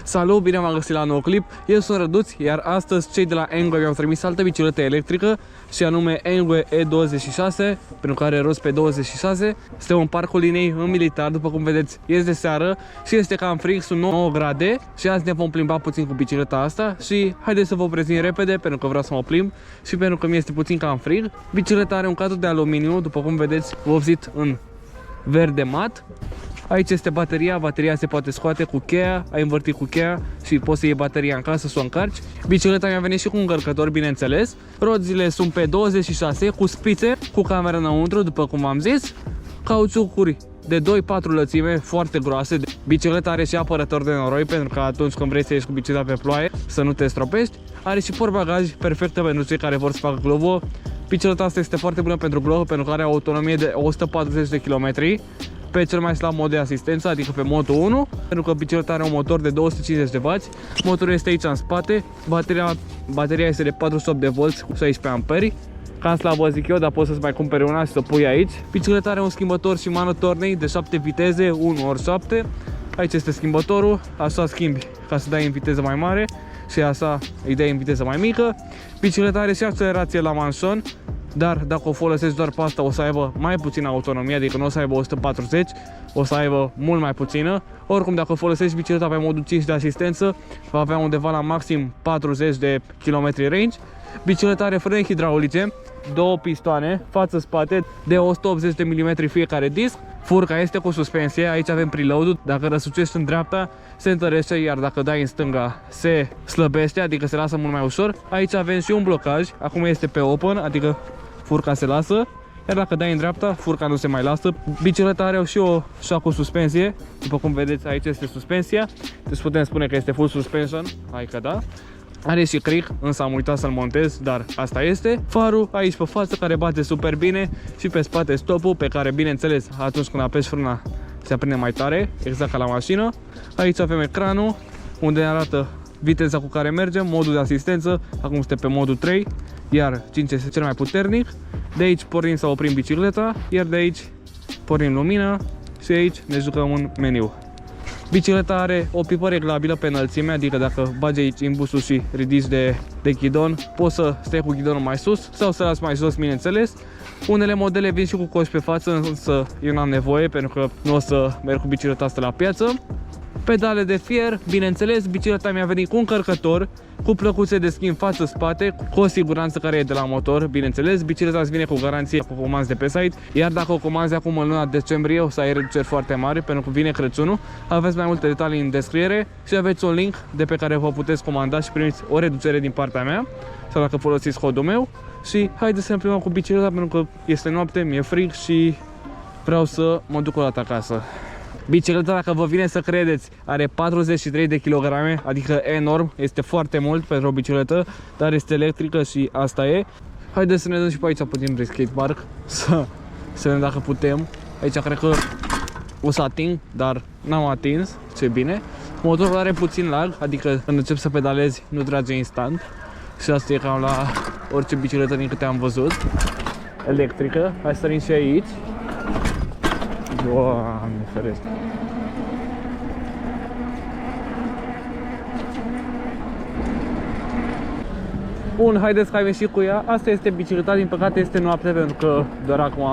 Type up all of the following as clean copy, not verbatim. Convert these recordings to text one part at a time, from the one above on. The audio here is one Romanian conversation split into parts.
Salut, bine v-am găsit la un nou clip. Eu sunt Răduț, iar astăzi cei de la Engwe mi-au trimis altă bicicletă electrică și anume Engwe E26, pentru care are rost pe 26. Suntem în parcul liniei în militar, după cum vedeți, este seară și este cam frig, sunt 9 grade și azi ne vom plimba puțin cu bicicleta asta și haideți să vă prezint repede pentru că vreau să mă plimb și pentru că mi este puțin cam frig. Bicicleta are un cadru de aluminiu, după cum vedeți, vopsit în verde mat. Aici este bateria, bateria se poate scoate cu cheia, ai învârtit cu cheia și poți să iei bateria în casă să o încarci. Bicicleta mi-a venit și cu un încărcător, bineînțeles. Roțile sunt pe 26 cu spițe, cu cameră înăuntru, după cum am zis. Cauciucuri de 2-4 lățime, foarte groase. Bicicleta are și apărător de noroi, pentru că atunci când vrei să ieși cu bicicleta pe ploaie, să nu te stropești. Are și portbagaj, perfectă pentru cei care vor să facă globo. Bicicleta asta este foarte bună pentru globo, pentru că are o autonomie de 140 de km. Pe cel mai slab mod de asistență, adică pe modul 1, pentru că bicicleta are un motor de 250 de W. Motorul este aici în spate, bateria este de 48 de volți cu 16 amperi. Cam slabă zic eu, dar poți să-ți mai cumperi una și să o pui aici. Bicicleta are un schimbător Shimano Tourney de 7 viteze, 1x7. Aici este schimbătorul, așa schimbi ca să dai în viteză mai mare și așa îi dai în viteză mai mică. Bicicleta are și accelerație la manșon, dar dacă o folosești doar pe asta o să aibă mai puțină autonomie, adică nu o să aibă 140, o să aibă mult mai puțină. Oricum, dacă folosești bicicleta pe modul 5 de asistență, va avea undeva la maxim 40 de km range. Bicicleta are frâne hidraulice, două pistoane, față-spate, de 180 de mm fiecare disc. Furca este cu suspensie, aici avem preload-ul, dacă răsucești în dreapta se întărește, iar dacă dai în stânga se slăbește, adică se lasă mult mai ușor. Aici avem și un blocaj, acum este pe open, adică furca se lasă, iar dacă dai în dreapta, furca nu se mai lasă. Bicicleta are și o șa cu suspensie, după cum vedeți aici este suspensia, deci putem spune că este full suspension, hai că da. Are și cric, însă am uitat să-l montez, dar asta este. Farul aici pe față, care bate super bine, și pe spate stopul, pe care, bineînțeles, atunci când apeși frâna se aprinde mai tare, exact ca la mașină. Aici avem ecranul, unde ne arată viteza cu care mergem, modul de asistență, acum este pe modul 3, iar 5 este cel mai puternic. De aici pornim sau oprim bicicleta, iar de aici pornim lumina și aici ne jucăm un meniu. Bicicleta are o pipă reglabilă pe înălțime, adică dacă bagi aici imbusul și ridici de ghidon, poți să stai cu ghidonul mai sus sau să lași mai jos, bineînțeles. Unele modele vin și cu coși pe față, însă eu n-am nevoie pentru că nu o să merg cu bicicleta asta la piață. Pedale de fier, bineînțeles, bicicleta mi-a venit cu încărcător, cu plăcuțe de schimb față-spate, cu o siguranță care e de la motor, bineînțeles. Bicicleta îți vine cu garanție cu comanzi de pe site, iar dacă o comanzi acum în luna decembrie o să ai reduceri foarte mari, pentru că vine Crăciunul. Aveți mai multe detalii în descriere și aveți un link de pe care vă puteți comanda și primiți o reducere din partea mea, sau dacă folosiți codul meu. Și haideți să ne plimbăm cu bicicleta, pentru că este noapte, mi-e frig și vreau să mă duc o dată acasă. Bicicleta, dacă vă vine să credeți, are 43 de kg, adică enorm, este foarte mult pentru o bicicletă, dar este electrică și asta e. Haideți să ne dăm și pe aici puțin de skatepark, să vedem dacă putem. Aici cred că o să ating, dar n-am atins, ce bine. Motorul are puțin lag, adică când încep să pedalezi nu trage instant. Și asta e cam la orice bicicletă din câte am văzut electrică. Hai să sărim și aici. Doamne ferește. Bun, haideți că am ieșit cu ea. Asta este bicicleta, din păcate este noapte, pentru că doar acum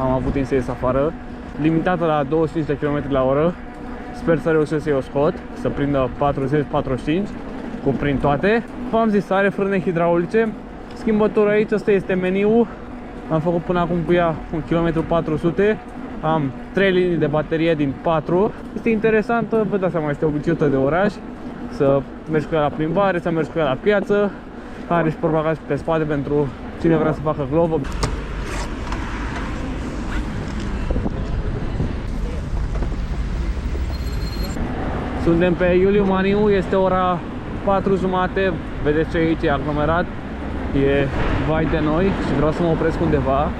am avut timp să ies afară. Limitată la 25 de km la oră. Sper să reușesc să-i o scot, să prindă 40-45, cuprind toate. V-am zis, are frâne hidraulice. Schimbătorul aici, ăsta este meniul. Am făcut până acum cu ea 1 km 400. Am 3 linii de baterie din 4. Este interesantă, vă dați seama, este o bicicletă de oraș. Să mergi cu ea la plimbare, să mergi cu ea la piață. Are și portbagaj pe spate pentru cine vrea să facă globo. Suntem pe Iuliu Maniu, este ora 4:30. Vedeți ce aici e aglomerat. E vai de noi și vreau să mă opresc undeva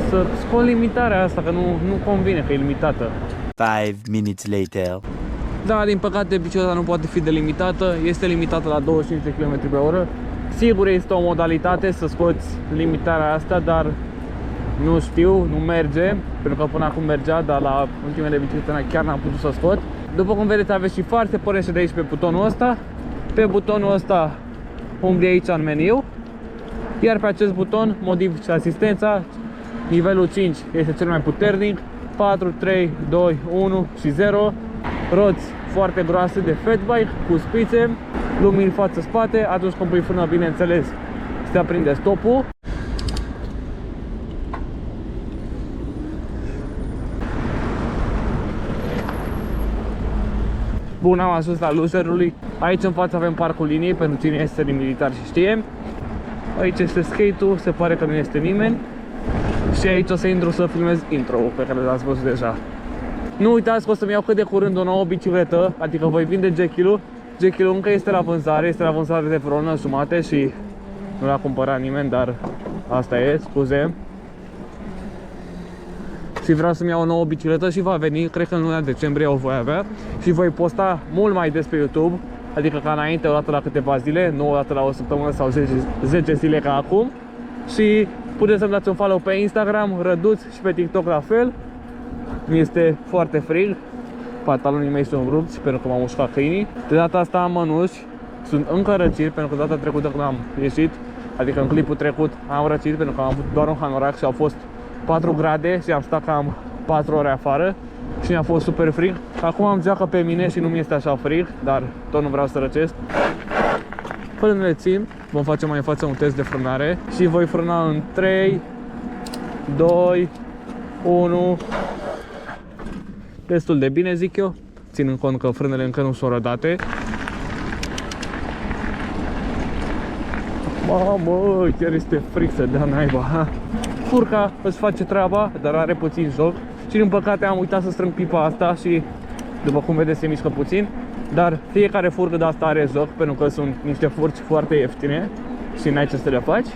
să scot limitarea asta, că nu convine, că e limitată. 5 minutes later. Da, din păcate bicicleta nu poate fi delimitată, este limitată la 25 de km pe oră. Sigur, este o modalitate să scoți limitarea asta, dar nu știu, nu merge, pentru că până acum mergea, dar la ultimele biciclete chiar n-am putut să scot. După cum vedeți, aveți și far, se pornește de aici pe butonul ăsta. Pe butonul ăsta umbli aici în meniu. Iar pe acest buton modifici asistența. Nivelul 5 este cel mai puternic. 4, 3, 2, 1 și 0. Roți foarte groase de fat bike cu spițe. Lumini față-spate. Atunci când pui frână, bineînțeles, se aprinde stopul. Bun, am ajuns la loserului. Aici în față avem parcul liniei, pentru cine este militar și știe. Aici este skate-ul, se pare că nu este nimeni. Și aici o să intru să filmez intro-ul pe care l-ați văzut deja. Nu uitați că o să-mi iau cât de curând o nouă bicicletă, adică voi vinde Jackie-ul. Jackie-ul încă este la vânzare, de vreo 1 jumate și nu l-a cumpărat nimeni, dar asta e, scuze. Și vreau să-mi iau o nouă bicicletă și va veni, cred că în luna decembrie o voi avea. Și voi posta mult mai des pe YouTube, adică ca înainte, o dată la câteva zile, nu o dată la o săptămână sau 10 zile ca acum. Și puteți să-mi dați un follow pe Instagram, Răduț, și pe TikTok la fel. Mi este foarte frig, pantalonii mei sunt rupți pentru că m-am ușcat câinii. De data asta am mănuși, sunt încă răciri pentru că data trecută când am ieșit, adică în clipul trecut am răcit pentru că am avut doar un hanorac și au fost 4 grade și am stat cam 4 ore afară și mi-a fost super frig. Acum am geacă pe mine și nu mi este așa frig, dar tot nu vreau să răcesc. Frânele țin, vom face mai în față un test de frânare și voi frâna în 3, 2, 1. Destul de bine, zic eu, ținând cont că frânele încă nu sunt rădate. Mamă, chiar este frig să dea naiba, ha? Furca îți face treaba, dar are puțin joc. Și din păcate am uitat să strâng pipa asta și după cum vedeți se mișcă puțin. Dar fiecare furcă de asta are joc, pentru că sunt niște furci foarte ieftine și n-ai ce să le faci.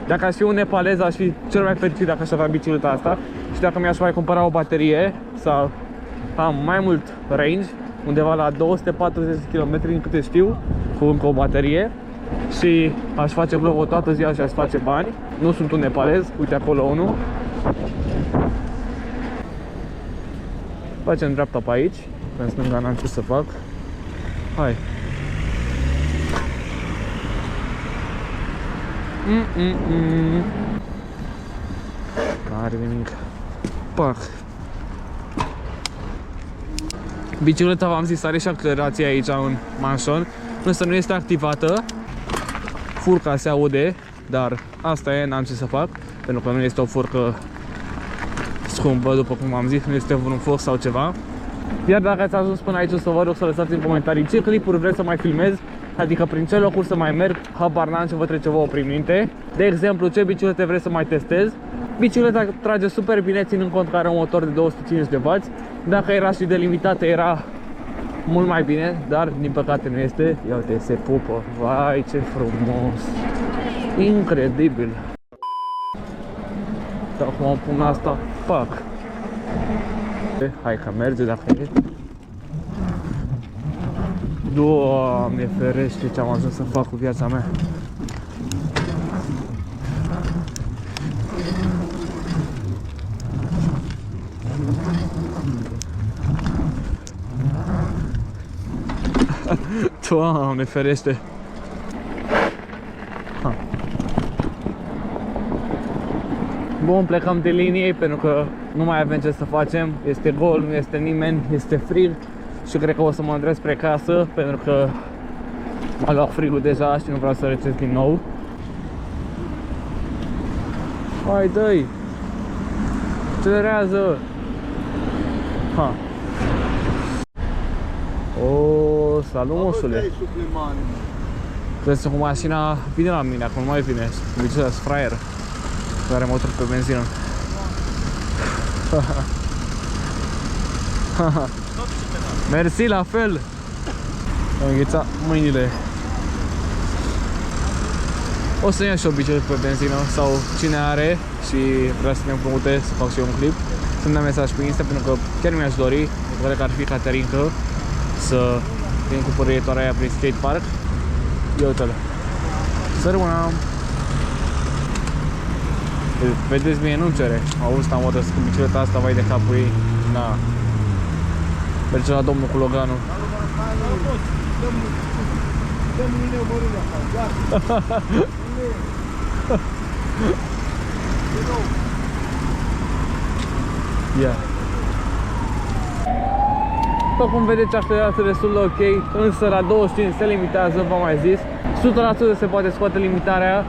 Dacă aș fi un nepalez, aș fi cel mai fericit dacă aș avea bicicleta asta. Și dacă mi-aș mai cumpăra o baterie sau am mai mult range, undeva la 240 km din câte știu, cu încă o baterie, și aș face vlog toată ziua și aș face bani. Nu sunt un nepalez, uite acolo unul. Facem dreapta pe aici, în stânga n-am ce să fac. Hai. N-are nimic. Pac. Bicicleta, v-am zis, are și accelerație aici în manșon, însă nu este activată. Furca se aude, dar asta e, n-am ce să fac, pentru că nu este o furcă scumpă, după cum am zis, nu este vreun foc sau ceva. Iar dacă ați ajuns până aici, o să vă rog să lăsați în comentarii ce clipuri vreți să mai filmez, adică prin ce locuri să mai merg, habar n-am ce vă trece vouă prin minte. De exemplu, ce biciclete vreți să mai testez. Bicicleta trage super bine, ținând cont că are un motor de 250 de W. Dacă era și delimitată, era mult mai bine, dar din păcate nu este. Ia uite, se pupă. Vai, ce frumos! Incredibil! Acum pun asta, fac. Hai că merge dacă e. Doamne ferește, ce am ajuns să fac cu viața mea. Doamne ferește. Ha. Bun, plecăm de linie pentru că nu mai avem ce să facem. Este gol, nu este nimeni, este frig. Și cred că o să mă îndrept spre casă, pentru că m-a luat frigul deja și nu vreau să răcesc din nou. Hai, dă-i! Accelerează! Ha! O, salut, moșule! Crezi că cu mașina vine la mine, acum nu mai vine. Bicicleta sunt fraier, care are motor pe benzină. Mersi, la fel! Am înghețat mâinile. O să iau și o bicicletă pe benzină, sau cine are și vrea să ne împrumute să fac și eu un clip, să-mi dea mesaj pe Insta, pentru că chiar mi-aș dori, cred că ar fi Caterinca, să vin cu părâietoarea aia prin skate park. Ia uite-l. Să rămână. Vedeți, mie nu-mi cere. Auzi, am o cu bicicleta asta, vai de capul ei. Na. Merge la domnul cu Loganul. Yeah. După cum vedeți, accelerația destul de ok, însă la 25 se limitează, v-am mai zis. 100% se poate scoate limitarea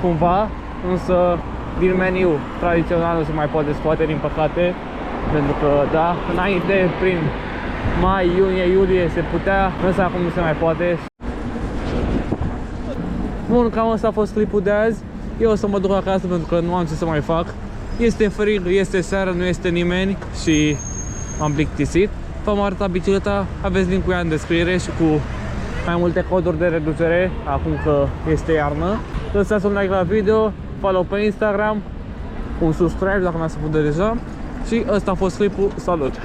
cumva, însă din meniu tradițional nu se mai poate scoate, din păcate. Pentru că, da, înainte, prin mai, iunie, iulie se putea, însă acum nu se mai poate. Bun, cam asta a fost clipul de azi. Eu o să mă duc acasă pentru că nu am ce să mai fac. Este frig, este seară, nu este nimeni și m-am plictisit. V-am arătat bicicleta, aveți link cu ea în descriere și cu mai multe coduri de reducere acum că este iarnă. Lăsați un like la video, follow pe Instagram, un subscribe dacă n-ați făcut deja și ăsta a fost clipul, salut!